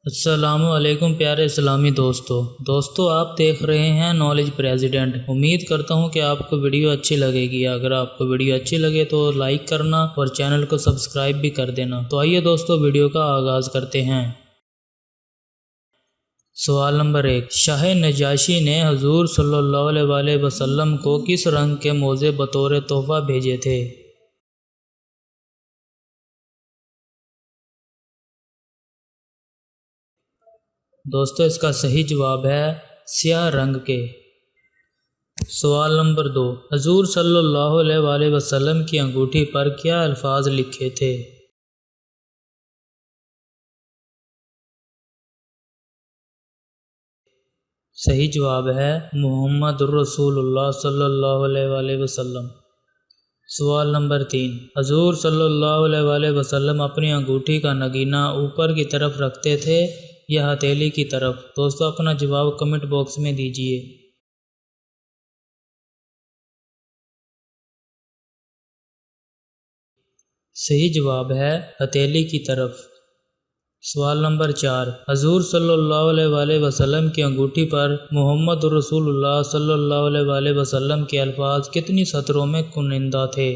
السلام علیکم پیارے اسلامی دوستو آپ دیکھ رہے ہیں نالج پریزیڈنٹ۔ امید کرتا ہوں کہ آپ کو ویڈیو اچھی لگے گی۔ اگر آپ کو ویڈیو اچھی لگے تو لائک کرنا اور چینل کو سبسکرائب بھی کر دینا۔ تو آئیے دوستو ویڈیو کا آغاز کرتے ہیں۔ سوال نمبر 1، شاہ نجاشی نے حضور صلی اللہ علیہ وسلم کو کس رنگ کے موزے بطور تحفہ بھیجے تھے؟ دوستو اس کا صحیح جواب ہے سیاہ رنگ کے۔ سوال نمبر 2، حضور صلی اللہ علیہ وسلم کی انگوٹھی پر کیا الفاظ لکھے تھے؟ صحیح جواب ہے محمد الرسول اللہ صلی اللہ علیہ وسلم۔ سوال نمبر 3، حضور صلی اللہ علیہ وسلم اپنی انگوٹھی کا نگینہ اوپر کی طرف رکھتے تھے یا ہتھیلی کی طرف؟ دوستو اپنا جواب کمنٹ باکس میں دیجیے۔ صحیح جواب ہے ہتھیلی کی طرف۔ سوال نمبر 4، حضور صلی اللہ علیہ وسلم کی انگوٹھی پر محمد الرسول اللہ صلی اللہ علیہ وسلم کے الفاظ کتنی سطروں میں کنندہ تھے؟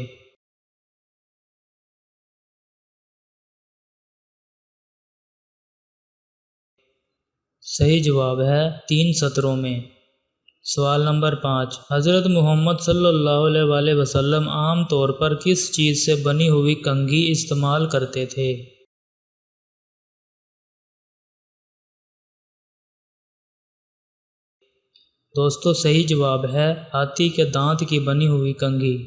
صحیح جواب ہے 3 سطروں میں۔ سوال نمبر 5، حضرت محمد صلی اللہ علیہ وسلم عام طور پر کس چیز سے بنی ہوئی کنگھی استعمال کرتے تھے؟ دوستو صحیح جواب ہے ہاتھی کے دانت کی بنی ہوئی کنگھی۔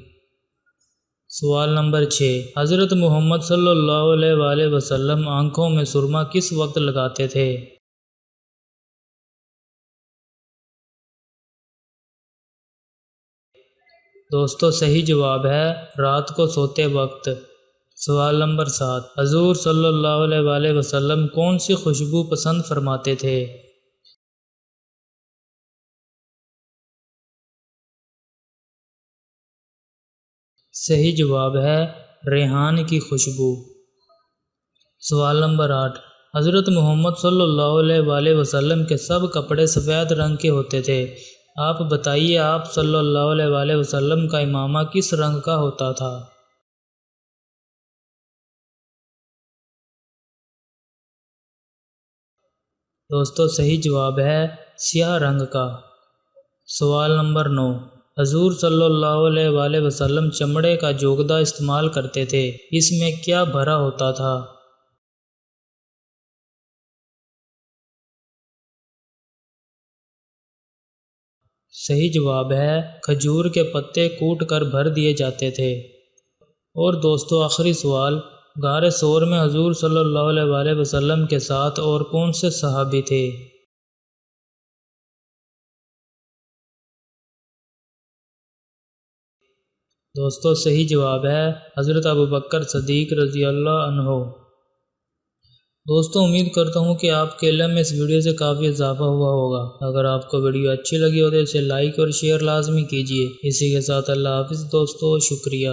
سوال نمبر 6، حضرت محمد صلی اللہ علیہ وسلم آنکھوں میں سرما کس وقت لگاتے تھے؟ دوستو صحیح جواب ہے رات کو سوتے وقت۔ سوال نمبر 7، حضور صلی اللہ علیہ وسلم کون سی خوشبو پسند فرماتے تھے؟ صحیح جواب ہے ریحان کی خوشبو۔ سوال نمبر 8، حضرت محمد صلی اللہ علیہ وسلم کے سب کپڑے سفید رنگ کے ہوتے تھے۔ آپ بتائیے آپ صلی اللہ علیہ وسلم کا امامہ کس رنگ کا ہوتا تھا؟ دوستو صحیح جواب ہے سیاہ رنگ کا۔ سوال نمبر 9، حضور صلی اللہ علیہ وسلم چمڑے کا جوگدہ استعمال کرتے تھے، اس میں کیا بھرا ہوتا تھا؟ صحیح جواب ہے کھجور کے پتے کوٹ کر بھر دیے جاتے تھے۔ اور دوستو آخری سوال، غار ثور میں حضور صلی اللہ علیہ وسلم کے ساتھ اور کون سے صحابی تھے؟ دوستو صحیح جواب ہے حضرت ابوبکر صدیق رضی اللہ عنہ۔ دوستو امید کرتا ہوں کہ آپ کے علم میں اس ویڈیو سے کافی اضافہ ہوا ہوگا۔ اگر آپ کو ویڈیو اچھی لگی ہو تو اسے لائک اور شیئر لازمی کیجیے۔ اسی کے ساتھ اللہ حافظ دوستو، شکریہ۔